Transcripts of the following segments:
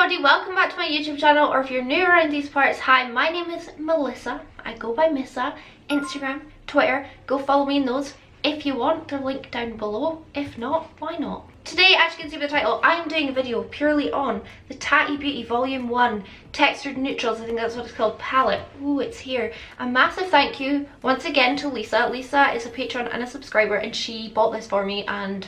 everybody, welcome back to my YouTube channel, or if you're new around these parts, hi, my name is Melissa. I go by Missa. Instagram, Twitter, go follow me in those if you want. They're linked down below. If not, why not? Today, as you can see by the title, I'm doing a video purely on the Tati Beauty Volume 1 Textured Neutrals, I think that's what it's called, palette. Ooh, it's here. A massive thank you once again to Lisa. Lisa is a patron and a subscriber, and she bought this for me, and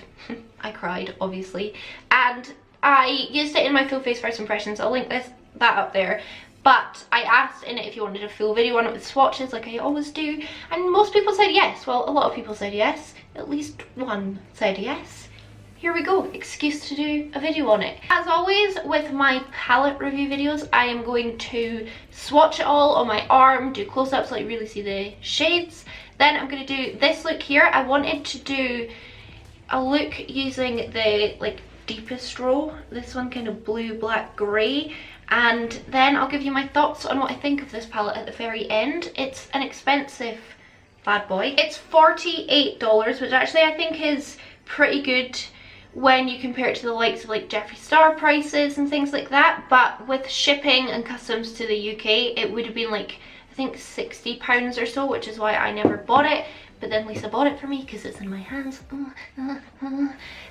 I cried, obviously. And I used it in my full face first impressions. I'll link that up there. But I asked in it if you wanted a full video on it with swatches like I always do, and most people said yes. Well, a lot of people said yes. At least one said yes. Here we go, excuse to do a video on it. As always with my palette review videos, I am going to swatch it all on my arm, do close-ups so you really see the shades. Then I'm going to do this look here. I wanted to do a look using the deepest row, this one kind of blue, black, grey, and then I'll give you my thoughts on what I think of this palette at the very end. It's an expensive bad boy. It's $48, which actually I think is pretty good when you compare it to the likes of like Jeffree Star prices and things like that, but with shipping and customs to the UK it would have been like I think £60 or so, which is why I never bought it. But then Lisa bought it for me because it's in my hands.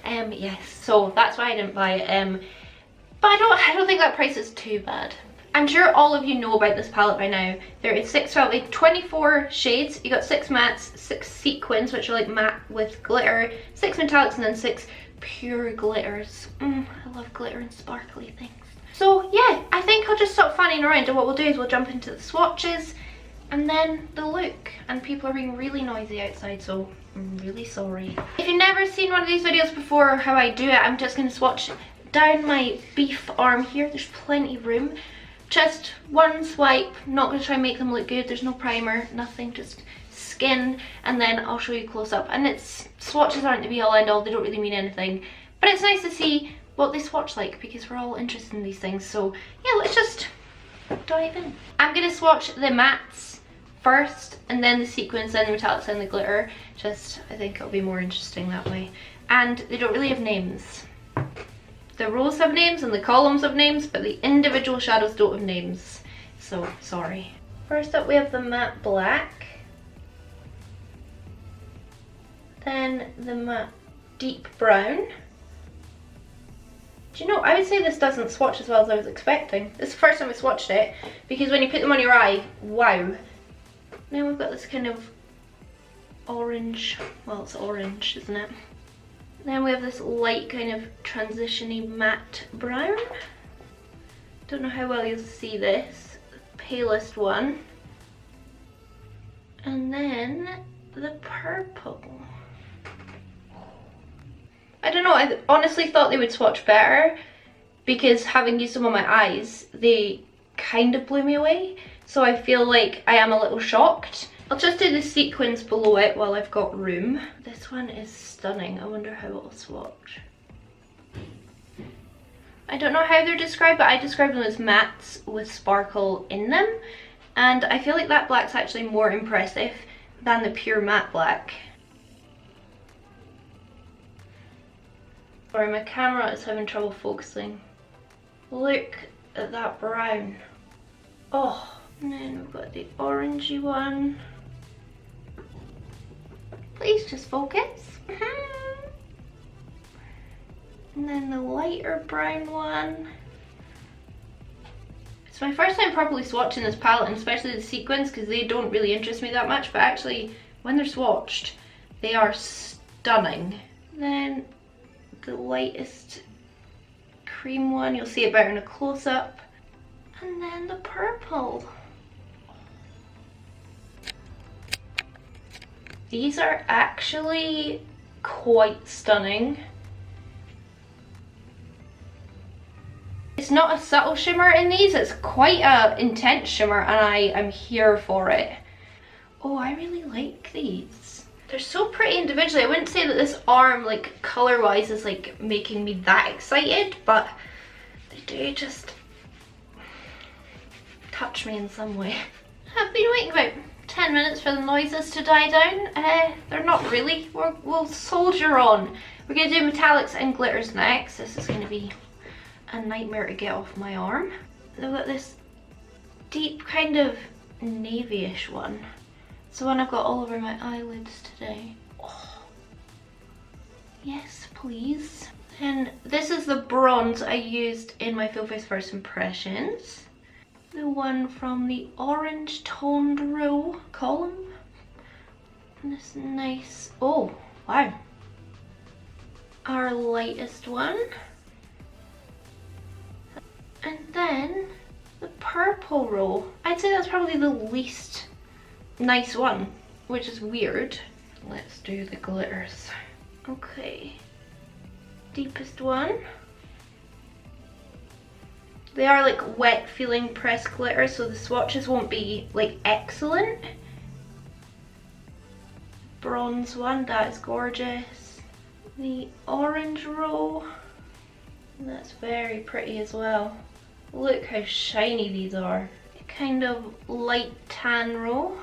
Yes, so that's why I didn't buy it. But I don't think that price is too bad. I'm sure all of you know about this palette by now. There is 24 shades. You got 6 mattes, 6 sequins, which are like matte with glitter, 6 metallics, and then 6 pure glitters. I love glitter and sparkly things. So yeah, I think I'll just stop fanning around, and what we'll do is we'll jump into the swatches and then the look. And people are being really noisy outside, so I'm really sorry. If you've never seen one of these videos before, how I do it, I'm just going to swatch down my beef arm here. There's plenty of room. Just one swipe, not going to try and make them look good. There's no primer, nothing, just skin, and then I'll show you close up. And swatches aren't the be all end all, they don't really mean anything, but it's nice to see what they swatch like because we're all interested in these things. So yeah, let's just dive in. I'm going to swatch the mattes first, and then the sequins, then the metallics, and the glitter. Just, I think it'll be more interesting that way. And they don't really have names. The rows have names and the columns have names, but the individual shadows don't have names. So, sorry. First up we have the matte black. Then the matte deep brown. Do you know, I would say this doesn't swatch as well as I was expecting. This is the first time I swatched it, because when you put them on your eye, wow. Now we've got this kind of orange, well it's orange, isn't it? Then we have this light kind of transition-y matte brown. Don't know how well you'll see this. The palest one. And then the purple. I don't know, I honestly thought they would swatch better because having used them on my eyes, they kind of blew me away. So I feel like I am a little shocked. I'll just do the sequins below it while I've got room. This one is stunning. I wonder how it'll swatch. I don't know how they're described, but I describe them as mattes with sparkle in them. And I feel like that black's actually more impressive than the pure matte black. Sorry, my camera is having trouble focusing. Look at that brown. Oh. And then we've got the orangey one. Please just focus. And then the lighter brown one. It's my first time properly swatching this palette, and especially the sequins, because they don't really interest me that much, but actually when they're swatched they are stunning. Then the lightest cream one, you'll see it better in a close-up. And then the purple. These are actually quite stunning. It's not a subtle shimmer in these, it's quite an intense shimmer, and I am here for it. Oh, I really like these. They're so pretty individually. I wouldn't say that this arm, like, colour-wise is like making me that excited, but they do just touch me in some way. I've been waiting about 10 minutes for the noises to die down. They're not really. We'll soldier on. We're going to do metallics and glitters next. This is going to be a nightmare to get off my arm. I've got this deep kind of navy-ish one. It's the one I've got all over my eyelids today. Oh. Yes, please. And this is the bronze I used in my full face first impressions. The one from the orange toned row column. And this nice, oh wow. Our lightest one. And then the purple row. I'd say that's probably the least nice one, which is weird. Let's do the glitters. Okay. Deepest one. They are like wet feeling pressed glitter, so the swatches won't be like excellent. Bronze one, that is gorgeous. The orange row, that's very pretty as well. Look how shiny these are. A kind of light tan row.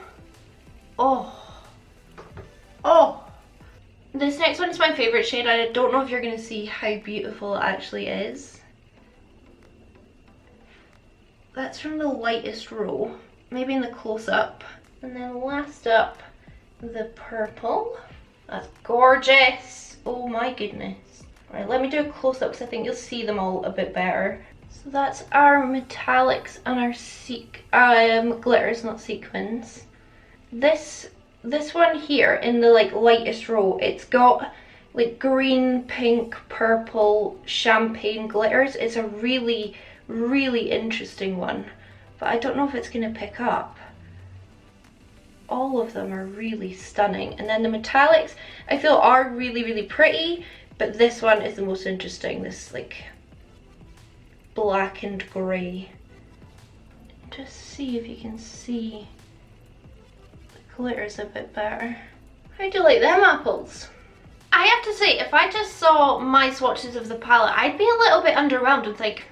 Oh, oh. This next one is my favourite shade. I don't know if you're going to see how beautiful it actually is. That's from the lightest row, maybe in the close-up. And then last up, the purple. That's gorgeous. Oh my goodness. Right, let me do a close-up because I think you'll see them all a bit better. So that's our metallics and our glitters, not sequins. This one here in the like lightest row, it's got like green, pink, purple, champagne glitters. It's a really, really interesting one, but I don't know if it's going to pick up. All of them are really stunning. And then the metallics I feel are really, really pretty, but this one is the most interesting. This like black and grey. Just see if you can see glitters a bit better. How do you like them apples? I have to say, if I just saw my swatches of the palette, I'd be a little bit underwhelmed and think,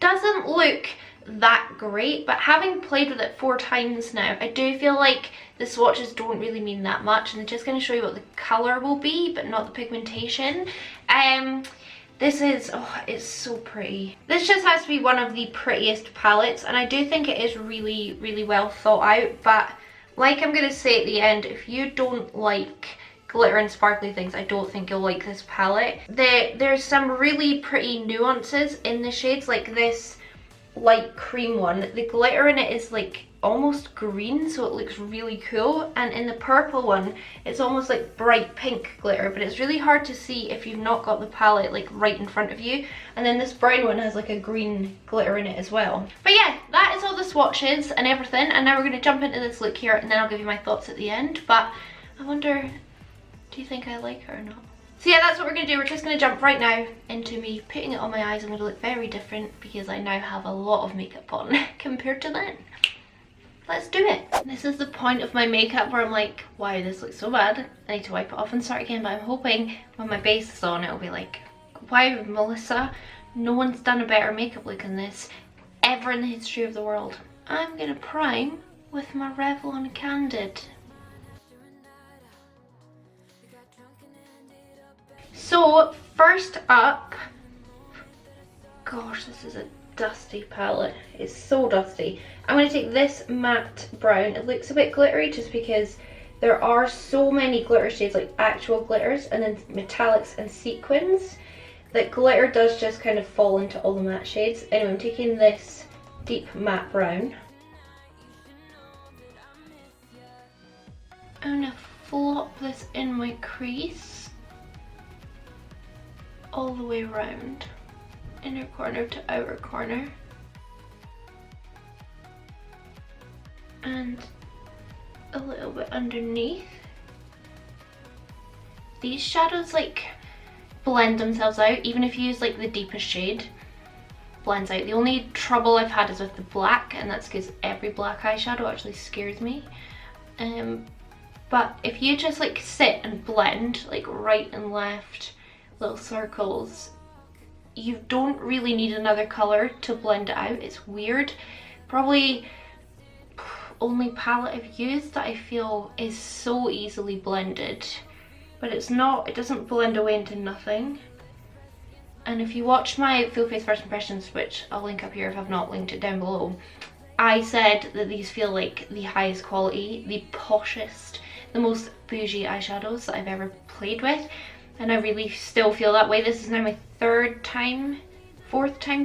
doesn't look that great. But having played with it 4 times now, I do feel like the swatches don't really mean that much, and they're just going to show you what the colour will be, but not the pigmentation. This is, oh, it's so pretty. This just has to be one of the prettiest palettes, and I do think it is really, really well thought out. But like I'm going to say at the end, if you don't like glitter and sparkly things, I don't think you'll like this palette. There's some really pretty nuances in the shades, like this light cream one. The glitter in it is like almost green, so it looks really cool. And in the purple one, it's almost like bright pink glitter, but it's really hard to see if you've not got the palette like right in front of you. And then this brown one has like a green glitter in it as well. But yeah, that is all the swatches and everything. And now we're going to jump into this look here, and then I'll give you my thoughts at the end. But I wonder, do you think I like her or not? So yeah, that's what we're going to do. We're just going to jump right now into me putting it on my eyes. I'm going to look very different because I now have a lot of makeup on compared to then. Let's do it. This is the point of my makeup where I'm like, wow, this looks so bad. I need to wipe it off and start again. But I'm hoping when my base is on, it'll be like, wow, Melissa, no one's done a better makeup look than this ever in the history of the world. I'm going to prime with my Revlon Candid. So first up, gosh, this is a dusty palette. It's so dusty. I'm going to take this matte brown. It looks a bit glittery just because there are so many glitter shades, like actual glitters, and then metallics and sequins, that glitter does just kind of fall into all the matte shades. Anyway, I'm taking this deep matte brown. I'm going to flop this in my crease all the way around, inner corner to outer corner, and a little bit underneath. These shadows like blend themselves out, even if you use like the deepest shade, blends out. The only trouble I've had is with the black, and that's because every black eyeshadow actually scares me. But if you just like sit and blend like right and left, little circles, you don't really need another color to blend it out. It's weird. Probably only palette I've used that I feel is so easily blended, but it's not, it doesn't blend away into nothing. And if you watched my full face first impressions, which I'll link up here if I've not linked it down below, I said that these feel like the highest quality, the poshest, the most bougie eyeshadows that I've ever played with, and I really still feel that way. This is now my fourth time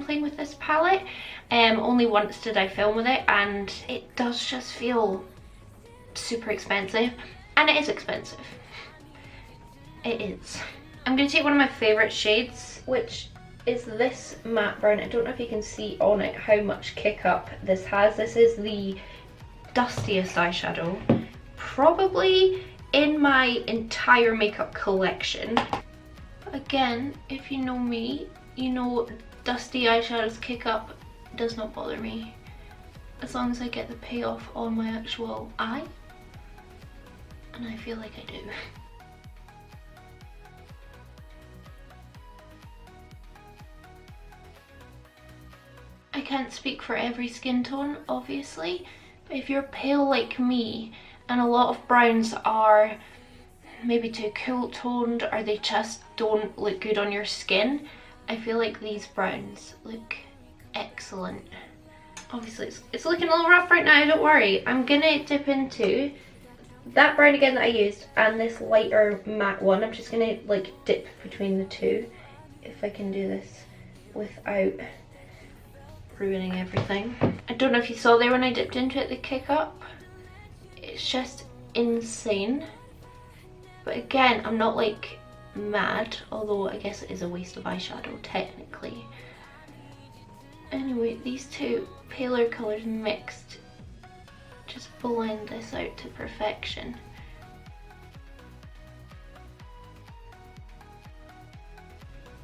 playing with this palette. Only once did I film with it, and it does just feel super expensive, and it is expensive. It is. I'm going to take one of my favourite shades, which is this matte brown. I don't know if you can see on it how much kick up this has. This is the dustiest eyeshadow probably in my entire makeup collection. But again, if you know me, you know dusty eyeshadows kick up does not bother me, as long as I get the payoff on my actual eye, and I feel like I do. I can't speak for every skin tone, obviously, but if you're pale like me and a lot of browns are maybe too cool toned or they just don't look good on your skin, I feel like these browns look excellent. Obviously it's looking a little rough right now, don't worry. I'm gonna dip into that brown again that I used and this lighter matte one. I'm just gonna like dip between the two, if I can do this without ruining everything. I don't know if you saw there when I dipped into it, the kick up. It's just insane. But again, I'm not like mad, although I guess it is a waste of eyeshadow technically. Anyway, these two paler colours mixed just blend this out to perfection.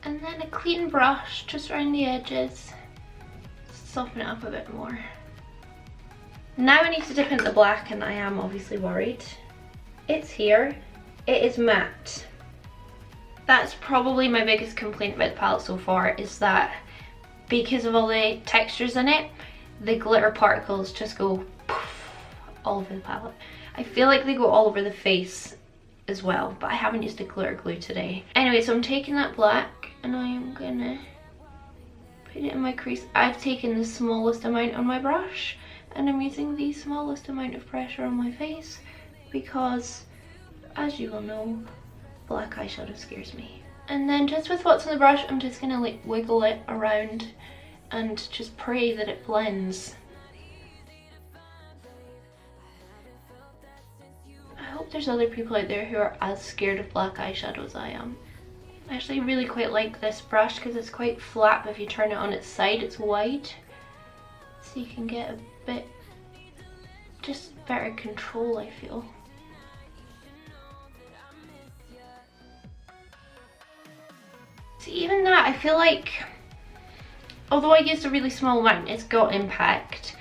And then a clean brush just around the edges, soften it up a bit more. Now I need to dip into the black, and I am obviously worried. It's here, it is matte. That's probably my biggest complaint about the palette so far, is that because of all the textures in it, the glitter particles just go poof all over the palette. I feel like they go all over the face as well, but I haven't used a glitter glue today. Anyway, so I'm taking that black and I am gonna put it in my crease. I've taken the smallest amount on my brush and I'm using the smallest amount of pressure on my face because, as you will know, black eyeshadow scares me. And then just with what's on the brush, I'm just gonna like wiggle it around and just pray that it blends. I hope there's other people out there who are as scared of black eyeshadow as I am. I actually really quite like this brush because it's quite flat, but if you turn it on its side, it's wide. So you can get a bit, just better control, I feel. So even that, I feel like, although I used a really small amount, it's got impact,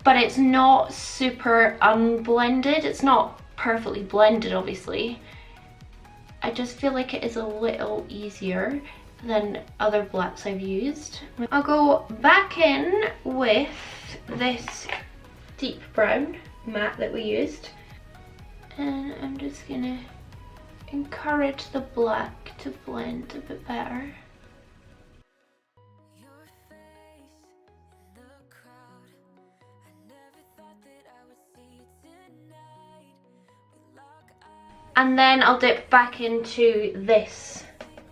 but it's not super unblended. It's not perfectly blended, obviously. I just feel like it is a little easier than other blacks I've used. I'll go back in with this deep brown matte that we used, and I'm just gonna encourage the black to blend a bit better. And then I'll dip back into this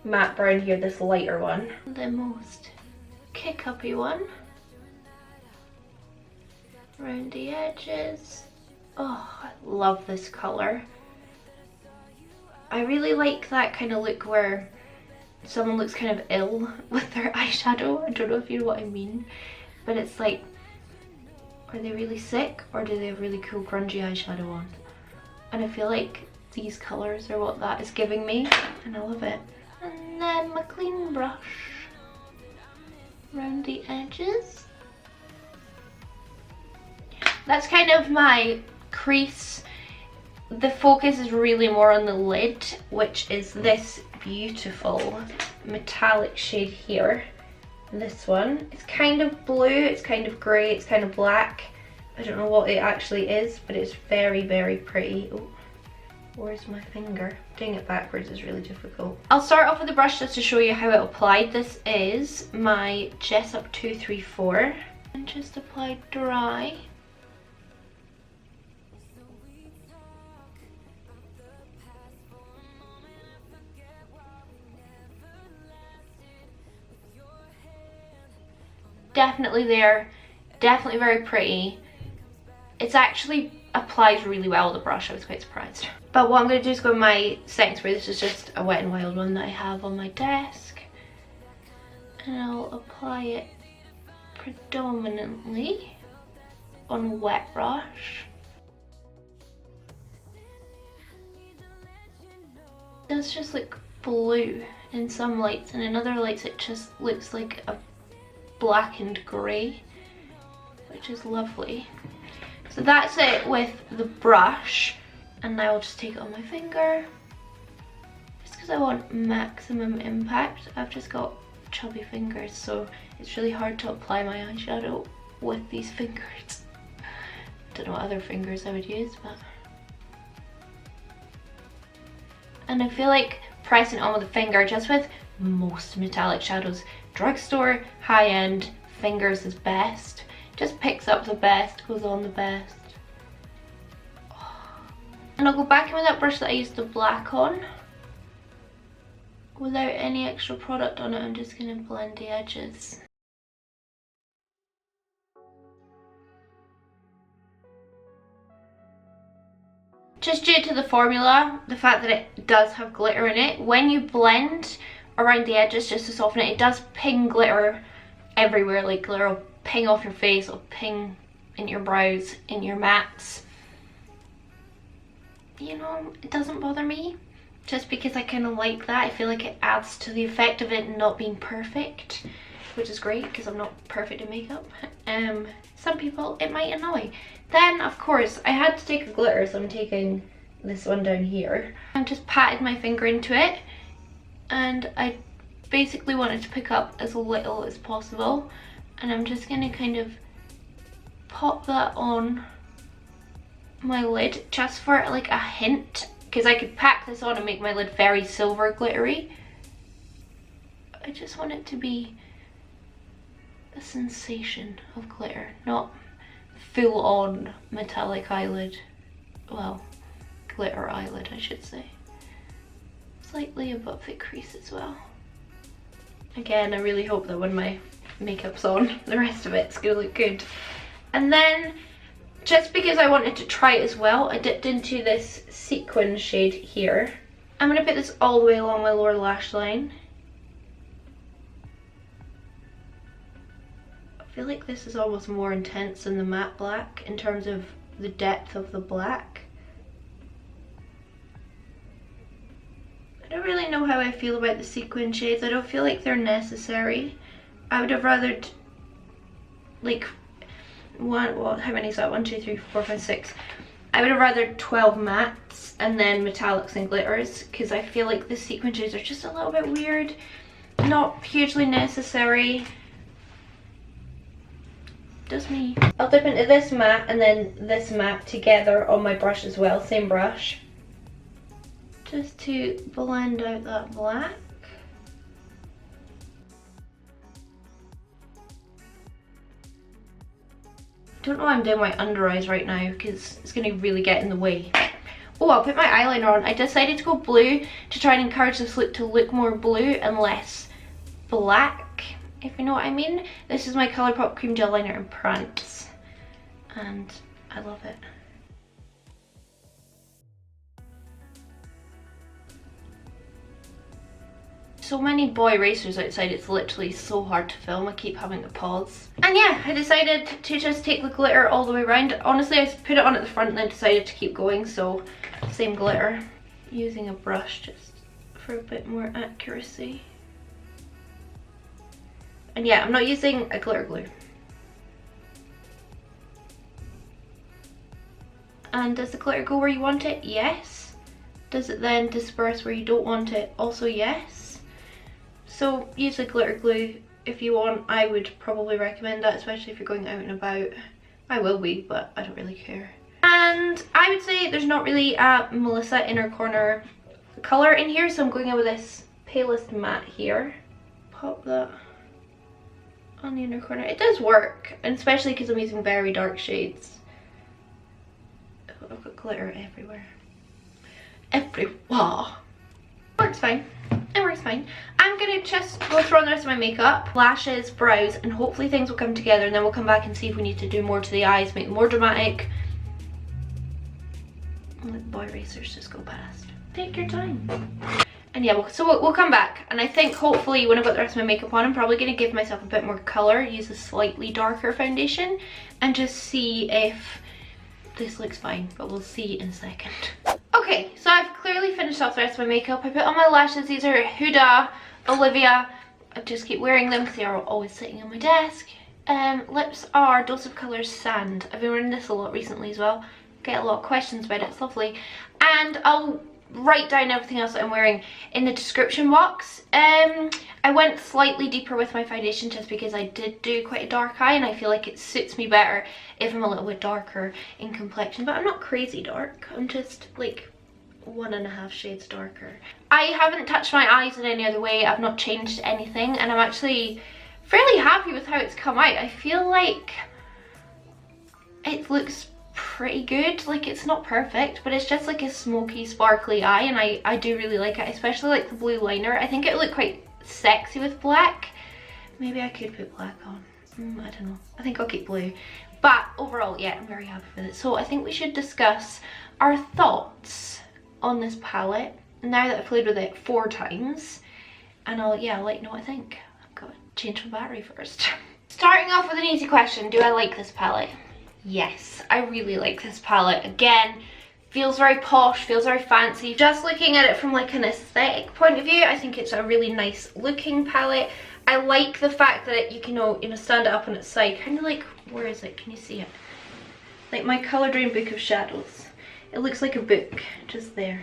matte brown here, this lighter one. The most kick-uppy one. Around the edges. Oh, I love this colour. I really like that kind of look where someone looks kind of ill with their eyeshadow. I don't know if you know what I mean, but it's like, are they really sick or do they have really cool grungy eyeshadow on? And I feel like these colours are what that is giving me, and I love it. And then my clean brush around the edges. That's kind of my crease. The focus is really more on the lid, which is this beautiful metallic shade here. This one, it's kind of blue, it's kind of grey, it's kind of black. I don't know what it actually is, but it's very, very pretty. Ooh, Where's my finger? Doing it backwards is really difficult. I'll start off with the brush just to show you how it applied. This is my Jessup 234. And just apply dry. Definitely there, definitely very pretty. It's actually applies really well with the brush, I was quite surprised. But what I'm going to do is go with my setting spray. This is just a Wet n Wild one that I have on my desk. And I'll apply it predominantly on a wet brush. It does just look blue in some lights, and in other lights it just looks like a black and grey, which is lovely. So that's it with the brush, and now I'll just take it on my finger just because I want maximum impact. I've just got chubby fingers, so it's really hard to apply my eyeshadow with these fingers. Don't know what other fingers I would use, but... And I feel like pressing it on with the finger, just with most metallic shadows, drugstore, high-end, fingers is best. Just picks up the best, goes on the best. And I'll go back in with that brush that I used the black on. Without any extra product on it, I'm just going to blend the edges. Just due to the formula, the fact that it does have glitter in it, when you blend around the edges just to soften it, it does ping glitter everywhere. Like glitter will ping off your face, it'll ping in your brows, in your mattes. You know, it doesn't bother me, just because I kind of like that. I feel like it adds to the effect of it not being perfect, which is great because I'm not perfect in makeup. Some people it might annoy. Then of course I had to take a glitter, so I'm taking this one down here. I just patted my finger into it, and I basically wanted to pick up as little as possible, and I'm just going to kind of pop that on my lid just for like a hint, because I could pack this on and make my lid very silver glittery. I just want it to be a sensation of glitter, not full on metallic eyelid. Well, glitter eyelid I should say. Slightly above the crease as well. Again, I really hope that when my makeup's on, the rest of it's gonna look good. And then, just because I wanted to try it as well, I dipped into this sequin shade here. I'm gonna put this all the way along my lower lash line. I feel like this is almost more intense than the matte black in terms of the depth of the black. I don't really know how I feel about the sequin shades. I don't feel like they're necessary. I would have rather like how many is that? 1, 2, 3, 4, 5, 6. I would have rather 12 mattes and then metallics and glitters, because I feel like the sequin shades are just a little bit weird, not hugely necessary. Just me. I'll dip into this matte and then this matte together on my brush as well, same brush, just to blend out that black. I don't know why I'm doing my under eyes right now, because it's going to really get in the way. Oh, I'll put my eyeliner on. I decided to go blue to try and encourage this look to look more blue and less black, if you know what I mean. This is my Colourpop Cream Gel Liner in Prance, and I love it. So many boy racers outside, it's literally so hard to film. I keep having to pause. And yeah, I decided to just take the glitter all the way around. Honestly, I put it on at the front and then decided to keep going, so same glitter. Using a brush just for a bit more accuracy. And yeah, I'm not using a glitter glue. And does the glitter go where you want it? Yes. Does it then disperse where you don't want it? Also yes. So use a glitter glue if you want. I would probably recommend that, especially if you're going out and about. I will be, but I don't really care. And I would say there's not really a Melissa inner corner colour in here, so I'm going in with this palest matte here. Pop that on the inner corner. It does work, and especially because I'm using very dark shades. Oh, I've got glitter everywhere. Everywhere. Works fine. It works fine. I'm gonna just go through on the rest of my makeup, lashes, brows, and hopefully things will come together, and then we'll come back and see if we need to do more to the eyes, make them more dramatic. Let the boy racers just go past. Take your time. And yeah, we'll come back, and I think hopefully when I've got the rest of my makeup on, I'm probably going to give myself a bit more colour, use a slightly darker foundation, and just see if this looks fine, but we'll see in a second. Okay, so I've clearly finished off the rest of my makeup. I put on my lashes. These are Huda Olivia. I just keep wearing them because they are always sitting on my desk. Lips are Dose of Colours Sand. I've been wearing this a lot recently as well. Get a lot of questions about it. It's lovely. And I'll write down everything else that I'm wearing in the description box. I went slightly deeper with my foundation just because I did do quite a dark eye, and I feel like it suits me better if I'm a little bit darker in complexion, but I'm not crazy dark. I'm just like 1.5 shades darker. I haven't touched my eyes in any other way. I've not changed anything, and I'm actually fairly happy with how it's come out. I feel like it looks pretty good. Like, it's not perfect, but it's just like a smoky sparkly eye, and I do really like it, especially like the blue liner. I think it would look quite sexy with black. Maybe I could put black on. I don't know. I think I'll keep blue, but overall, yeah, I'm very happy with it. So I think we should discuss our thoughts on this palette now that I've played with it 4 times, and I'll let you know what I think. I've got to change my battery first. Starting off with an easy question: do I like this palette? Yes, I really like this palette. Again, feels very posh, feels very fancy. Just looking at it from like an aesthetic point of view, I think it's a really nice looking palette. I like the fact that you can stand it up on its side, kind of like, where is it? Can you see it? Like my Colour Drain Book of Shadows. It looks like a book just there,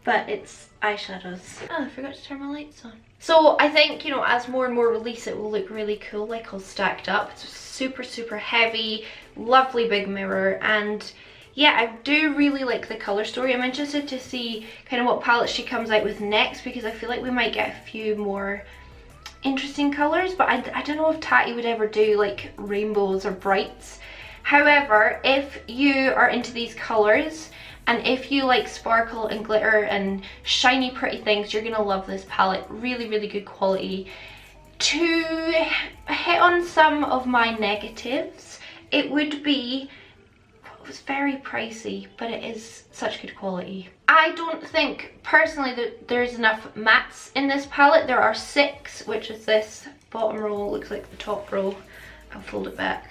but it's eyeshadows. Oh, I forgot to turn my lights on. So I think, as more and more release, it will look really cool, like all stacked up. It's super heavy, lovely big mirror, and yeah, I do really like the colour story. I'm interested to see kind of what palette she comes out with next, because I feel like we might get a few more interesting colours, but I don't know if Tati would ever do like rainbows or brights. However, if you are into these colours, and if you like sparkle and glitter and shiny pretty things, you're gonna love this palette. Really good quality. To hit on some of my negatives, it would be, it was very pricey, but it is such good quality. I don't think personally that there's enough mattes in this palette. There are 6, which is this bottom row, looks like the top row. I'll fold it back.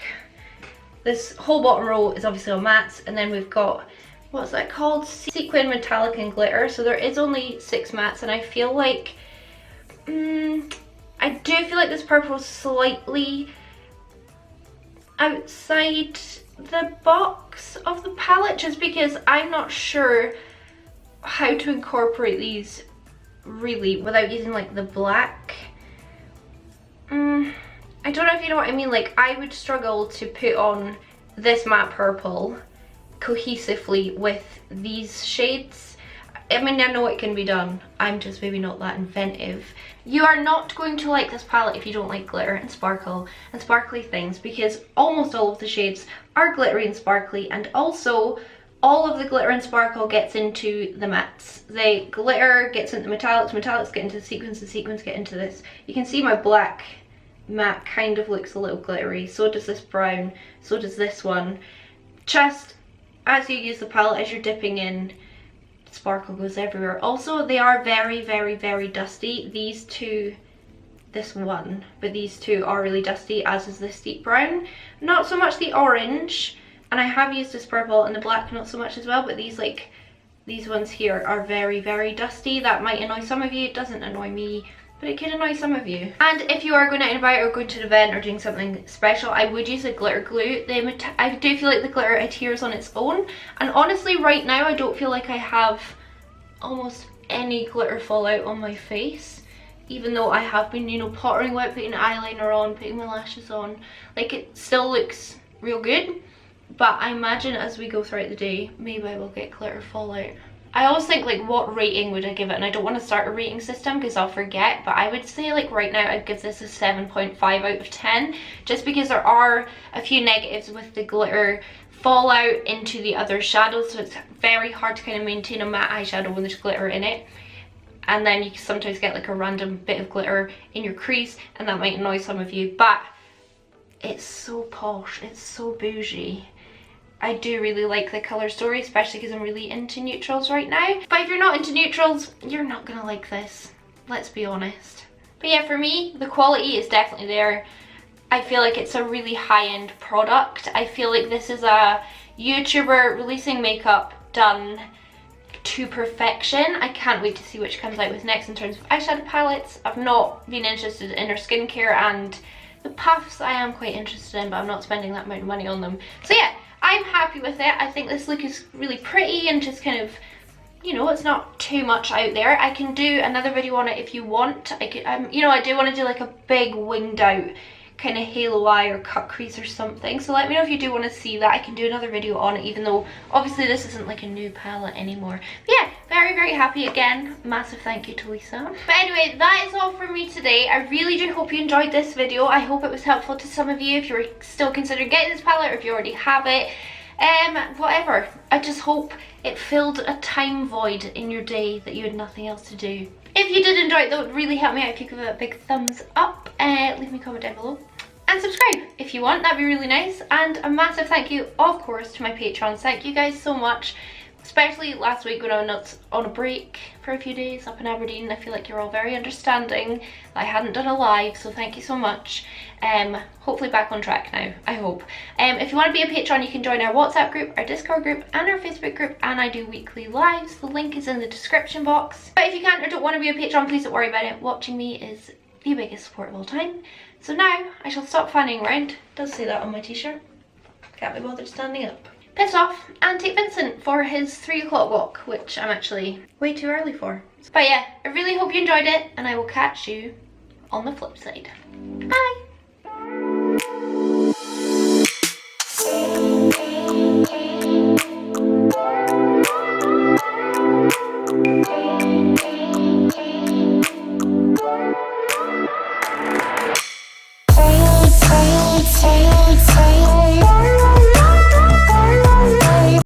This whole bottom row is obviously all mattes, and then we've got, what's that called? Sequin, Metallic and Glitter. So there is only 6 mattes, and I feel like, I do feel like this purple is slightly outside the box of the palette, just because I'm not sure how to incorporate these really without using like the black. I don't know if you know what I mean. Like, I would struggle to put on this matte purple cohesively with these shades. I mean, I know it can be done. I'm just maybe not that inventive. You are not going to like this palette if you don't like glitter and sparkle and sparkly things, because almost all of the shades are glittery and sparkly, and also all of the glitter and sparkle gets into the mattes. The glitter gets into the metallics, metallics get into the sequins, the sequins get into this. You can see my black matte kind of looks a little glittery, so does this brown, so does this one. Just as you use the palette, as you're dipping in, sparkle goes everywhere. Also, they are very dusty. These two, this one, but these two are really dusty, as is this deep brown. Not so much the orange, and I have used this purple and the black not so much as well, but these ones here are very dusty. That might annoy some of you. It doesn't annoy me, but it can annoy some of you. And if you are going out and about or going to an event or doing something special, I would use a glitter glue. I do feel like the glitter adheres on its own, and honestly right now I don't feel like I have almost any glitter fall out on my face, even though I have been, pottering wet, putting eyeliner on, putting my lashes on. Like, it still looks real good, but I imagine as we go throughout the day, maybe I will get glitter fallout. I always think like what rating would I give it, and I don't want to start a rating system because I'll forget, but I would say like right now I'd give this a 7.5 out of 10, just because there are a few negatives with the glitter fallout into the other shadows, so it's very hard to kind of maintain a matte eyeshadow when there's glitter in it. And then you can sometimes get like a random bit of glitter in your crease, and that might annoy some of you, but it's so posh, it's so bougie. I do really like the colour story, especially because I'm really into neutrals right now. But if you're not into neutrals, you're not gonna like this, let's be honest. But yeah, for me, the quality is definitely there. I feel like it's a really high-end product. I feel like this is a YouTuber releasing makeup done to perfection. I can't wait to see which comes out with next in terms of eyeshadow palettes. I've not been interested in her skincare, and the puffs I am quite interested in, but I'm not spending that amount of money on them. So yeah, I'm happy with it. I think this look is really pretty and just kind of, you know, it's not too much out there. I can do another video on it if you want. I could, you know, I do want to do like a big winged out kind of halo eye or cut crease or something, so let me know if you do want to see that. I can do another video on it, even though obviously this isn't like a new palette anymore. But yeah, very happy. Again, massive thank you to Lisa. But anyway, that is all from me today. I really do hope you enjoyed this video. I hope it was helpful to some of you if you're still considering getting this palette, or if you already have it. Whatever, I just hope it filled a time void in your day that you had nothing else to do. If you did enjoy it though, it would really help me out if you give it a big thumbs up. Leave me a comment down below. And subscribe if you want, that'd be really nice. And a massive thank you, of course, to my patrons. Thank you guys so much. Especially last week when I was on a break for a few days up in Aberdeen. I feel like you're all very understanding that I hadn't done a live, so thank you so much. Hopefully back on track now, I hope. If you want to be a patron, you can join our WhatsApp group, our Discord group, and our Facebook group, and I do weekly lives. The link is in the description box. But if you can't or don't want to be a patron, please don't worry about it. Watching me is the biggest support of all time. So now I shall stop fanning around. It does say that on my t-shirt. Can't be bothered standing up. Piss off and take Vincent for his 3 o'clock walk, which I'm actually way too early for. But yeah, I really hope you enjoyed it, and I will catch you on the flip side.